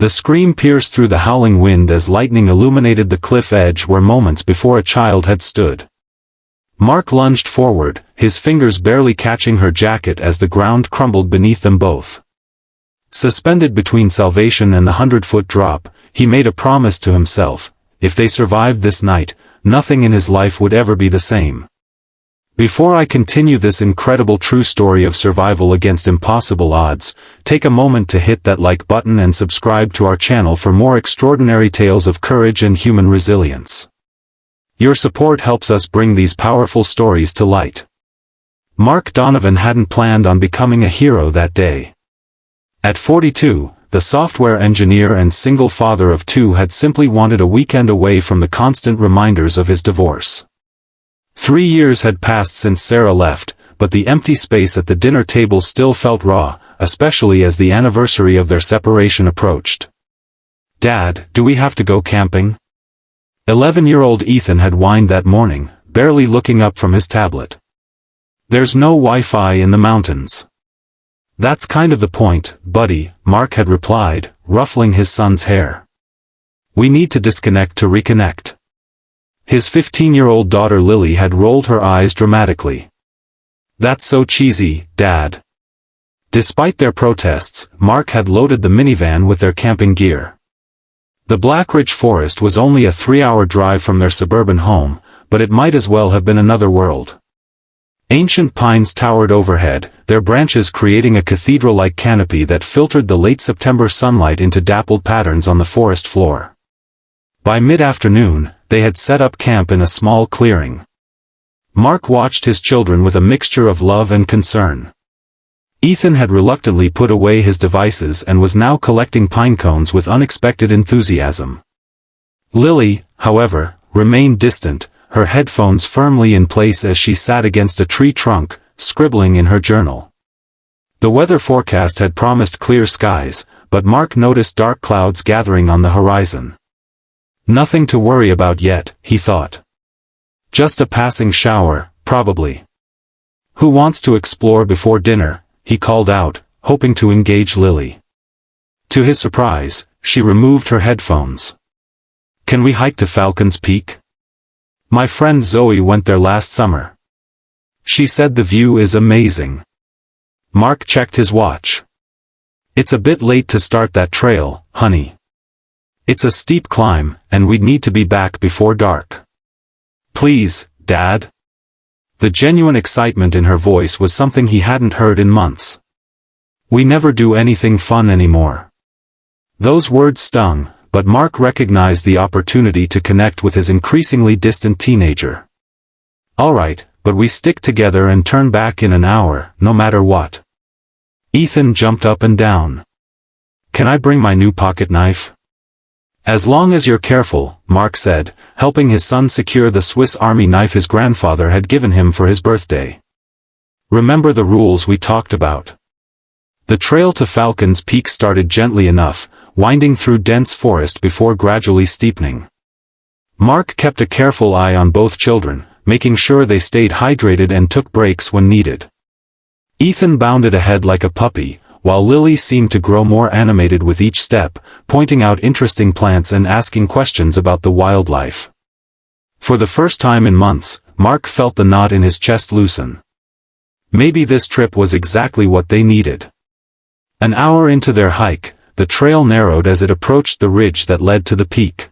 The scream pierced through the howling wind as lightning illuminated the cliff edge where moments before a child had stood. Mark lunged forward, his fingers barely catching her jacket as the ground crumbled beneath them both. Suspended between salvation and the 100-foot drop, he made a promise to himself: if they survived this night, nothing in his life would ever be the same. Before I continue this incredible true story of survival against impossible odds, take a moment to hit that like button and subscribe to our channel for more extraordinary tales of courage and human resilience. Your support helps us bring these powerful stories to light. Mark Donovan hadn't planned on becoming a hero that day. At 42, the software engineer and single father of two had simply wanted a weekend away from the constant reminders of his divorce. 3 years had passed since Sarah left, but the empty space at the dinner table still felt raw, especially as the anniversary of their separation approached. "Dad, do we have to go camping?" 11-year-old Ethan had whined that morning, barely looking up from his tablet. "There's no Wi-Fi in the mountains." "That's kind of the point, buddy," Mark had replied, ruffling his son's hair. "We need to disconnect to reconnect." His 15-year-old daughter Lily had rolled her eyes dramatically. "That's so cheesy, Dad." Despite their protests, Mark had loaded the minivan with their camping gear. The Blackridge Forest was only a 3-hour drive from their suburban home, but it might as well have been another world. Ancient pines towered overhead, their branches creating a cathedral-like canopy that filtered the late September sunlight into dappled patterns on the forest floor. By mid-afternoon, they had set up camp in a small clearing. Mark watched his children with a mixture of love and concern. Ethan had reluctantly put away his devices and was now collecting pine cones with unexpected enthusiasm. Lily, however, remained distant, her headphones firmly in place as she sat against a tree trunk, scribbling in her journal. The weather forecast had promised clear skies, but Mark noticed dark clouds gathering on the horizon. Nothing to worry about yet, he thought. Just a passing shower, probably. "Who wants to explore before dinner?" he called out, hoping to engage Lily. To his surprise, she removed her headphones. "Can we hike to Falcon's Peak? My friend Zoe went there last summer. She said the view is amazing." Mark checked his watch. "It's a bit late to start that trail, honey. It's a steep climb, and we'd need to be back before dark." "Please, Dad." The genuine excitement in her voice was something he hadn't heard in months. "We never do anything fun anymore." Those words stung, but Mark recognized the opportunity to connect with his increasingly distant teenager. "All right, but we stick together and turn back in an hour, no matter what." Ethan jumped up and down. "Can I bring my new pocket knife?" "As long as you're careful," Mark said, helping his son secure the Swiss Army knife his grandfather had given him for his birthday. "Remember the rules we talked about." The trail to Falcon's Peak started gently enough, winding through dense forest before gradually steepening. Mark kept a careful eye on both children, making sure they stayed hydrated and took breaks when needed. Ethan bounded ahead like a puppy, while Lily seemed to grow more animated with each step, pointing out interesting plants and asking questions about the wildlife. For the first time in months, Mark felt the knot in his chest loosen. Maybe this trip was exactly what they needed. An hour into their hike, the trail narrowed as it approached the ridge that led to the peak.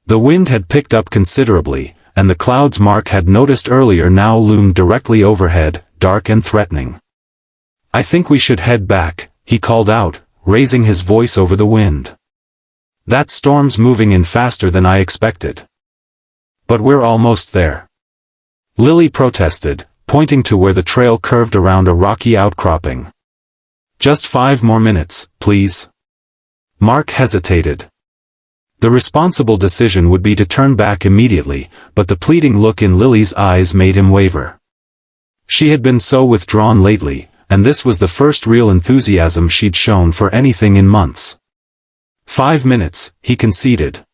The wind had picked up considerably, and the clouds Mark had noticed earlier now loomed directly overhead, dark and threatening. "I think we should head back," he called out, raising his voice over the wind. "That storm's moving in faster than I expected." "But we're almost there," Lily protested, pointing to where the trail curved around a rocky outcropping. "Just 5 more minutes, please." Mark hesitated. The responsible decision would be to turn back immediately, but the pleading look in Lily's eyes made him waver. She had been so withdrawn lately, and this was the first real enthusiasm she'd shown for anything in months. 5 minutes, he conceded.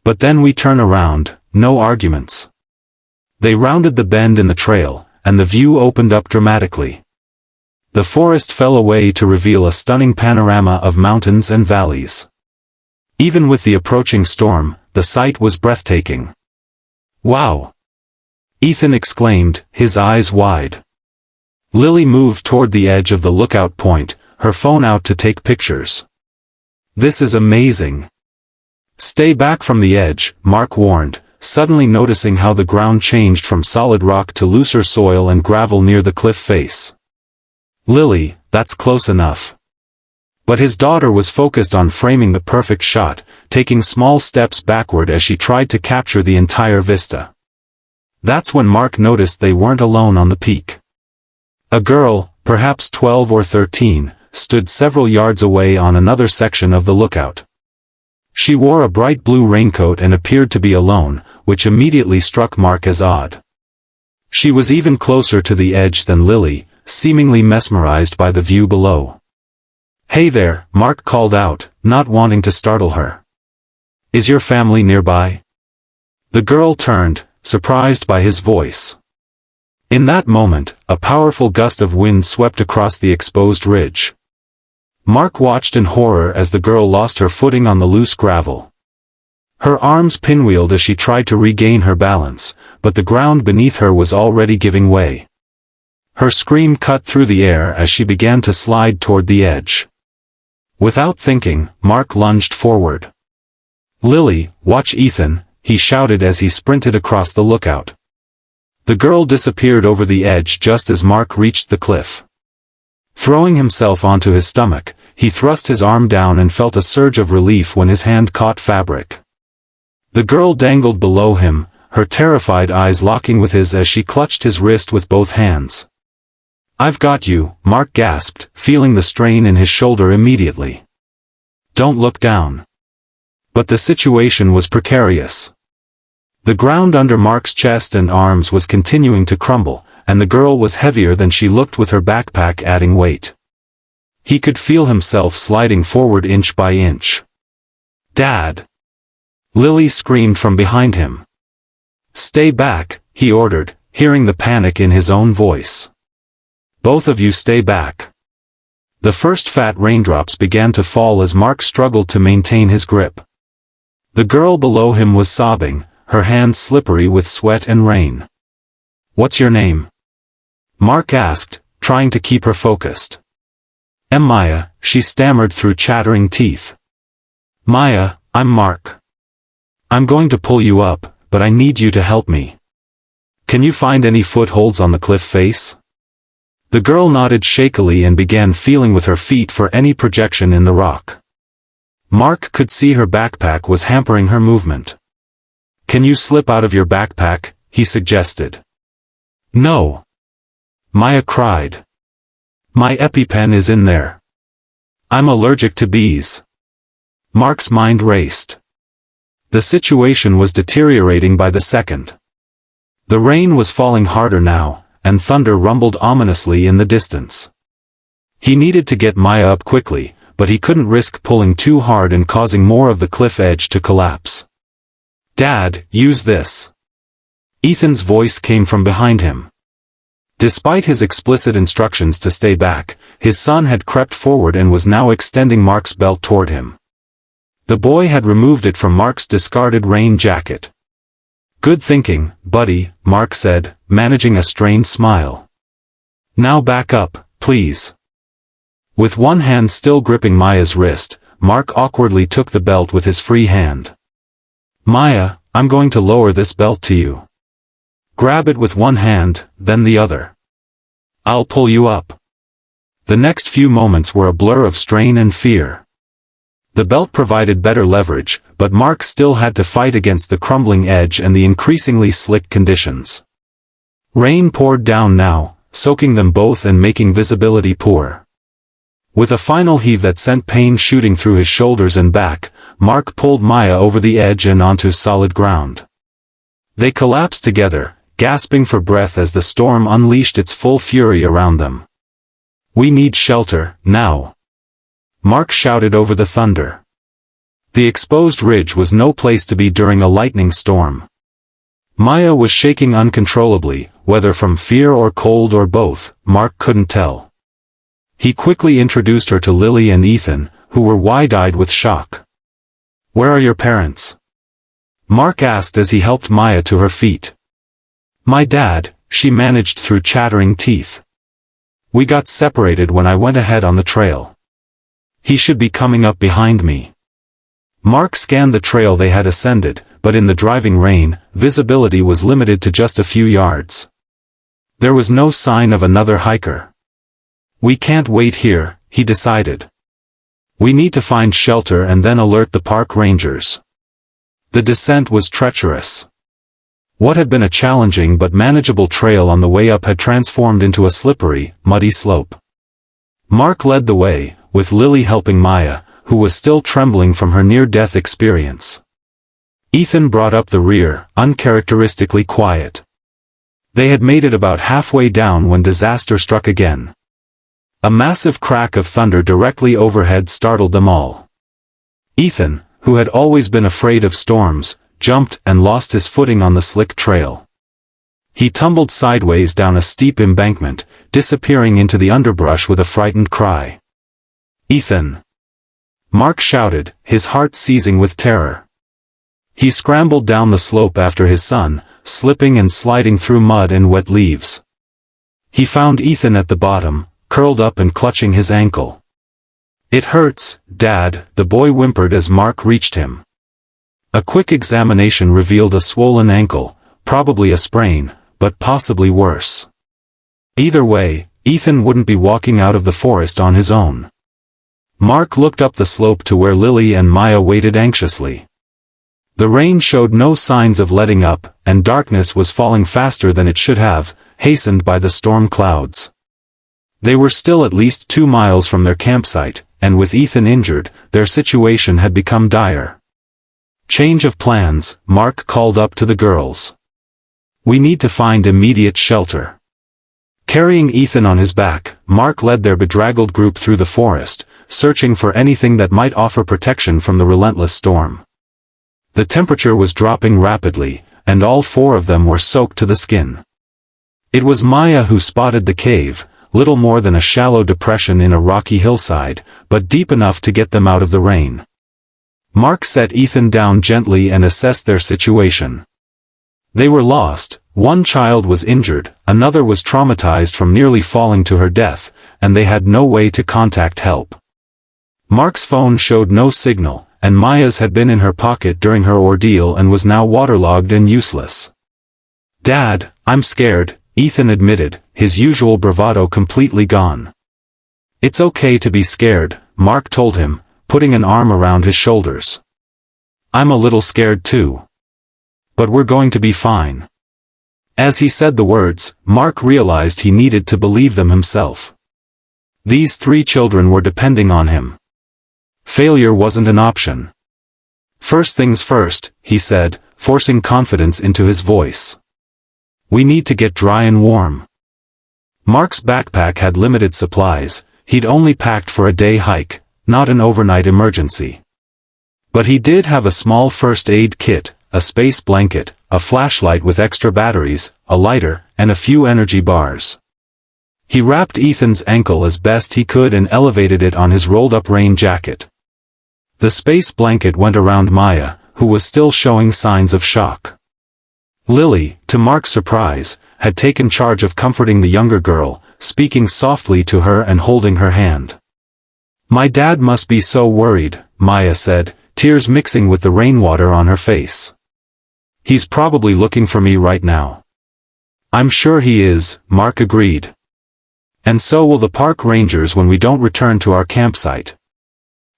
"But then we turn around, no arguments." They rounded the bend in the trail, and the view opened up dramatically. The forest fell away to reveal a stunning panorama of mountains and valleys. Even with the approaching storm, the sight was breathtaking. "Wow!" Ethan exclaimed, his eyes wide. Lily moved toward the edge of the lookout point, her phone out to take pictures. "This is amazing." "Stay back from the edge," Mark warned, suddenly noticing how the ground changed from solid rock to looser soil and gravel near the cliff face. "Lily, that's close enough." But his daughter was focused on framing the perfect shot, taking small steps backward as she tried to capture the entire vista. That's when Mark noticed they weren't alone on the peak. A girl, perhaps 12 or 13, stood several yards away on another section of the lookout. She wore a bright blue raincoat and appeared to be alone, which immediately struck Mark as odd. She was even closer to the edge than Lily, seemingly mesmerized by the view below. "Hey there," Mark called out, not wanting to startle her. "Is your family nearby?" The girl turned, surprised by his voice. In that moment, a powerful gust of wind swept across the exposed ridge. Mark watched in horror as the girl lost her footing on the loose gravel. Her arms pinwheeled as she tried to regain her balance, but the ground beneath her was already giving way. Her scream cut through the air as she began to slide toward the edge. Without thinking, Mark lunged forward. "Lily, watch Ethan," he shouted as he sprinted across the lookout. The girl disappeared over the edge just as Mark reached the cliff. Throwing himself onto his stomach, he thrust his arm down and felt a surge of relief when his hand caught fabric. The girl dangled below him, her terrified eyes locking with his as she clutched his wrist with both hands. "I've got you," Mark gasped, feeling the strain in his shoulder immediately. "Don't look down." But the situation was precarious. The ground under Mark's chest and arms was continuing to crumble, and the girl was heavier than she looked with her backpack adding weight. He could feel himself sliding forward inch by inch. "Dad!" Lily screamed from behind him. "Stay back," he ordered, hearing the panic in his own voice. "Both of you stay back." The first fat raindrops began to fall as Mark struggled to maintain his grip. The girl below him was sobbing, her hands slippery with sweat and rain. "What's your name?" Mark asked, trying to keep her focused. "I'm Maya," she stammered through chattering teeth. "Maya, I'm Mark. I'm going to pull you up, but I need you to help me. Can you find any footholds on the cliff face?" The girl nodded shakily and began feeling with her feet for any projection in the rock. Mark could see her backpack was hampering her movement. "Can you slip out of your backpack?" he suggested. "No." Maya cried. "My EpiPen is in there. I'm allergic to bees." Mark's mind raced. The situation was deteriorating by the second. The rain was falling harder now, and thunder rumbled ominously in the distance. He needed to get Maya up quickly, but he couldn't risk pulling too hard and causing more of the cliff edge to collapse. "Dad, use this." Ethan's voice came from behind him. Despite his explicit instructions to stay back, his son had crept forward and was now extending Mark's belt toward him. The boy had removed it from Mark's discarded rain jacket. "Good thinking, buddy," Mark said, managing a strained smile. "Now back up, please." With one hand still gripping Maya's wrist, Mark awkwardly took the belt with his free hand. "Maya, I'm going to lower this belt to you. Grab it with one hand, then the other. I'll pull you up." The next few moments were a blur of strain and fear. The belt provided better leverage, but Mark still had to fight against the crumbling edge and the increasingly slick conditions. Rain poured down now, soaking them both and making visibility poor. With a final heave that sent pain shooting through his shoulders and back, Mark pulled Maya over the edge and onto solid ground. They collapsed together, gasping for breath as the storm unleashed its full fury around them. "We need shelter, now," Mark shouted over the thunder. The exposed ridge was no place to be during a lightning storm. Maya was shaking uncontrollably, whether from fear or cold or both, Mark couldn't tell. He quickly introduced her to Lily and Ethan, who were wide-eyed with shock. "Where are your parents?" Mark asked as he helped Maya to her feet. "My dad," she managed through chattering teeth. "We got separated when I went ahead on the trail. He should be coming up behind me." Mark scanned the trail they had ascended, but in the driving rain, visibility was limited to just a few yards. There was no sign of another hiker. "We can't wait here," he decided. "We need to find shelter and then alert the park rangers." The descent was treacherous. What had been a challenging but manageable trail on the way up had transformed into a slippery, muddy slope. Mark led the way, with Lily helping Maya, who was still trembling from her near-death experience. Ethan brought up the rear, uncharacteristically quiet. They had made it about halfway down when disaster struck again. A massive crack of thunder directly overhead startled them all. Ethan, who had always been afraid of storms, jumped and lost his footing on the slick trail. He tumbled sideways down a steep embankment, disappearing into the underbrush with a frightened cry. "Ethan!" Mark shouted, his heart seizing with terror. He scrambled down the slope after his son, slipping and sliding through mud and wet leaves. He found Ethan at the bottom, curled up and clutching his ankle. "It hurts, Dad," the boy whimpered as Mark reached him. A quick examination revealed a swollen ankle, probably a sprain, but possibly worse. Either way, Ethan wouldn't be walking out of the forest on his own. Mark looked up the slope to where Lily and Maya waited anxiously. The rain showed no signs of letting up, and darkness was falling faster than it should have, hastened by the storm clouds. They were still at least 2 miles from their campsite, and with Ethan injured, their situation had become dire. "Change of plans," Mark called up to the girls. "We need to find immediate shelter." Carrying Ethan on his back, Mark led their bedraggled group through the forest, searching for anything that might offer protection from the relentless storm. The temperature was dropping rapidly, and all 4 of them were soaked to the skin. It was Maya who spotted the cave, little more than a shallow depression in a rocky hillside, but deep enough to get them out of the rain. Mark set Ethan down gently and assessed their situation. They were lost, one child was injured, another was traumatized from nearly falling to her death, and they had no way to contact help. Mark's phone showed no signal, and Maya's had been in her pocket during her ordeal and was now waterlogged and useless. "Dad, I'm scared," Ethan admitted, his usual bravado completely gone. "It's okay to be scared," Mark told him, putting an arm around his shoulders. "I'm a little scared too. But we're going to be fine." As he said the words, Mark realized he needed to believe them himself. These 3 children were depending on him. Failure wasn't an option. "First things first," he said, forcing confidence into his voice. "We need to get dry and warm." Mark's backpack had limited supplies, he'd only packed for a day hike, not an overnight emergency. But he did have a small first aid kit, a space blanket, a flashlight with extra batteries, a lighter, and a few energy bars. He wrapped Ethan's ankle as best he could and elevated it on his rolled-up rain jacket. The space blanket went around Maya, who was still showing signs of shock. Lily, to Mark's surprise, had taken charge of comforting the younger girl, speaking softly to her and holding her hand. "My dad must be so worried," Maya said, tears mixing with the rainwater on her face. "He's probably looking for me right now." "I'm sure he is," Mark agreed. "And so will the park rangers when we don't return to our campsite.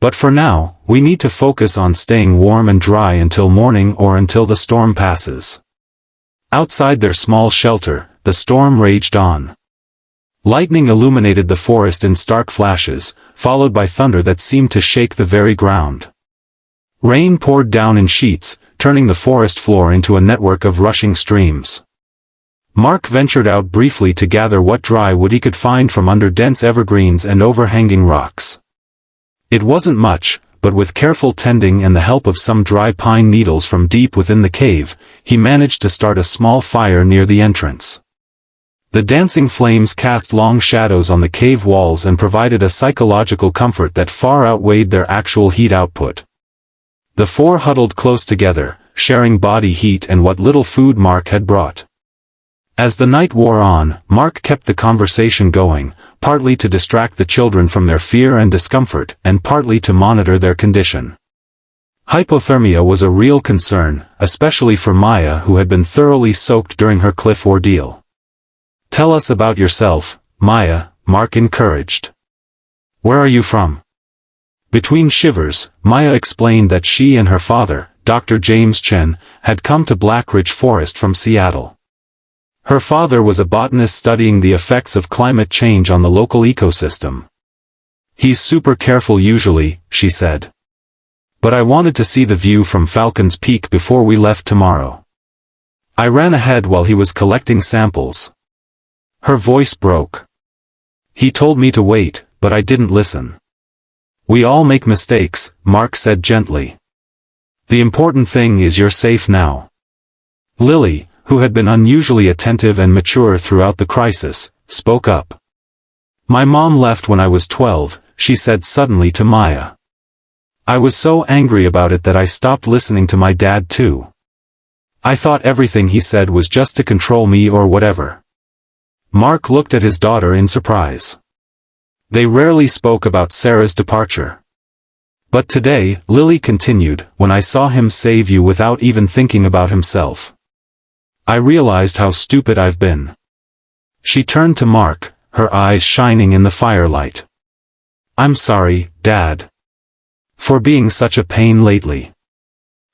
But for now, we need to focus on staying warm and dry until morning or until the storm passes." Outside their small shelter, the storm raged on. Lightning illuminated the forest in stark flashes, followed by thunder that seemed to shake the very ground. Rain poured down in sheets, turning the forest floor into a network of rushing streams. Mark ventured out briefly to gather what dry wood he could find from under dense evergreens and overhanging rocks. It wasn't much, but with careful tending and the help of some dry pine needles from deep within the cave, he managed to start a small fire near the entrance. The dancing flames cast long shadows on the cave walls and provided a psychological comfort that far outweighed their actual heat output. The four huddled close together, sharing body heat and what little food Mark had brought. As the night wore on, Mark kept the conversation going, partly to distract the children from their fear and discomfort, and partly to monitor their condition. Hypothermia was a real concern, especially for Maya, who had been thoroughly soaked during her cliff ordeal. "Tell us about yourself, Maya," Mark encouraged. "Where are you from?" Between shivers, Maya explained that she and her father, Dr. James Chen, had come to Black Ridge Forest from Seattle. Her father was a botanist studying the effects of climate change on the local ecosystem. "He's super careful usually," she said. "But I wanted to see the view from Falcon's Peak before we left tomorrow. I ran ahead while he was collecting samples." Her voice broke. "He told me to wait, but I didn't listen." "We all make mistakes," Mark said gently. "The important thing is you're safe now." Lily, who had been unusually attentive and mature throughout the crisis, spoke up. "My mom left when I was 12, she said suddenly to Maya. I was so angry about it that I stopped listening to my dad too. I thought everything he said was just to control me or whatever." Mark looked at his daughter in surprise. They rarely spoke about Sarah's departure. "But today," Lily continued, "when I saw him save you without even thinking about himself, I realized how stupid I've been." She turned to Mark, her eyes shining in the firelight. "I'm sorry, Dad, for being such a pain lately."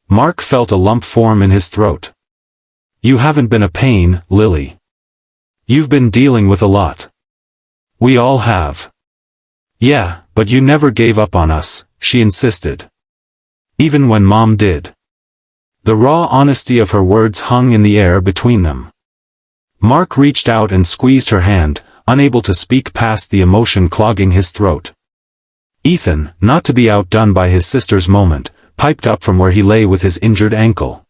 Mark felt a lump form in his throat. "You haven't been a pain, Lily. You've been dealing with a lot. We all have." "Yeah, but you never gave up on us," she insisted. "Even when Mom did." The raw honesty of her words hung in the air between them. Mark reached out and squeezed her hand, unable to speak past the emotion clogging his throat. Ethan, not to be outdone by his sister's moment, piped up from where he lay with his injured ankle.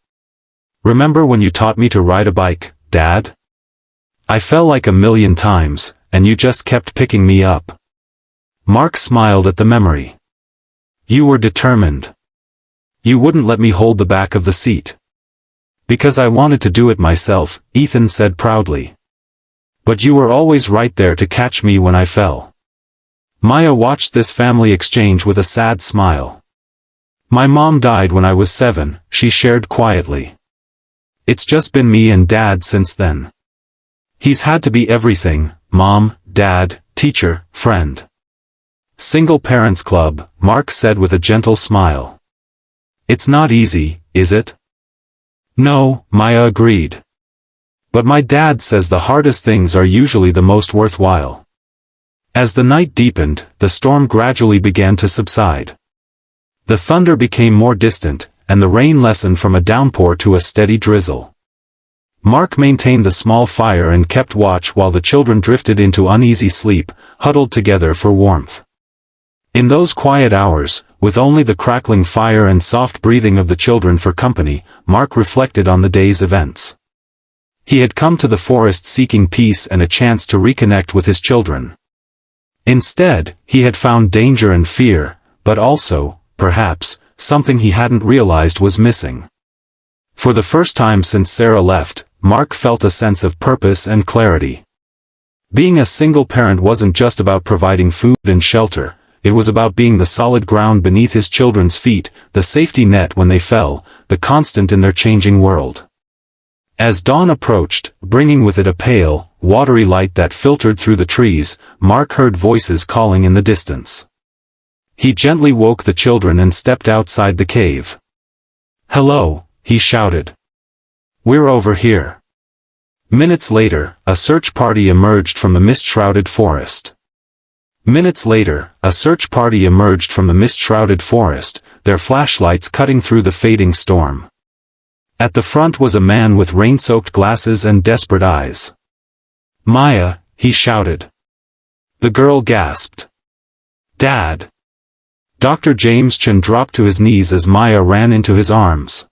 "Remember when you taught me to ride a bike, Dad? I fell like a million times, and you just kept picking me up." Mark smiled at the memory. "You were determined. You wouldn't let me hold the back of the seat." "Because I wanted to do it myself," Ethan said proudly. "But you were always right there to catch me when I fell." Maya watched this family exchange with a sad smile. "My mom died when I was 7, she shared quietly. It's just been me and Dad since then. He's had to be everything: mom, dad, teacher, friend." "Single parents club," Mark said with a gentle smile. "It's not easy, is it?" "No," Maya agreed. "But my dad says the hardest things are usually the most worthwhile." As the night deepened, the storm gradually began to subside. The thunder became more distant, and the rain lessened from a downpour to a steady drizzle. Mark maintained the small fire and kept watch while the children drifted into uneasy sleep, huddled together for warmth. In those quiet hours, with only the crackling fire and soft breathing of the children for company, Mark reflected on the day's events. He had come to the forest seeking peace and a chance to reconnect with his children. Instead, he had found danger and fear, but also, perhaps, something he hadn't realized was missing. For the first time since Sarah left, Mark felt a sense of purpose and clarity. Being a single parent wasn't just about providing food and shelter, it was about being the solid ground beneath his children's feet, the safety net when they fell, the constant in their changing world. As dawn approached, bringing with it a pale, watery light that filtered through the trees, Mark heard voices calling in the distance. He gently woke the children and stepped outside the cave. "Hello," he shouted. "We're over here." Minutes later, a search party emerged from the mist-shrouded forest. Their flashlights cutting through the fading storm. At the front was a man with rain-soaked glasses and desperate eyes. "Maya," he shouted. The girl gasped. "Dad." Dr. James Chen dropped to his knees as Maya ran into his arms.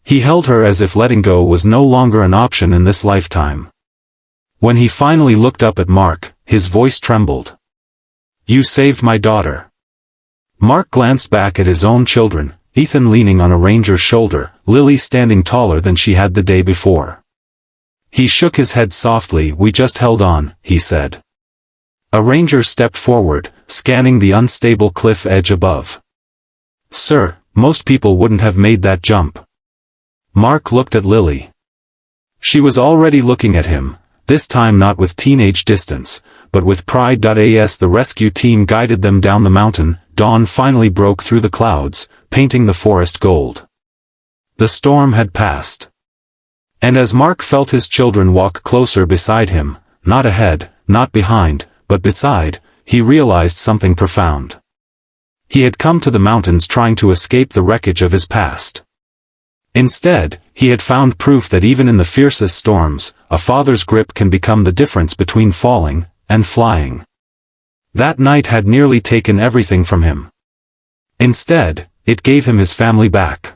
He held her as if letting go was no longer an option in this lifetime. When he finally looked up at Mark, his voice trembled. "You saved my daughter." Mark glanced back at his own children, Ethan leaning on a ranger's shoulder, Lily standing taller than she had the day before. He shook his head softly. "We just held on," he said. A ranger stepped forward, scanning the unstable cliff edge above. "Sir, most people wouldn't have made that jump." Mark looked at Lily. She was already looking at him, this time not with teenage distance, but with pride. As the rescue team guided them down the mountain, dawn finally broke through the clouds, painting the forest gold. The storm had passed. And as Mark felt his children walk closer beside him, not ahead, not behind, but beside, he realized something profound. He had come to the mountains trying to escape the wreckage of his past. Instead, he had found proof that even in the fiercest storms, a father's grip can become the difference between falling and flying. That night had nearly taken everything from him. Instead, it gave him his family back.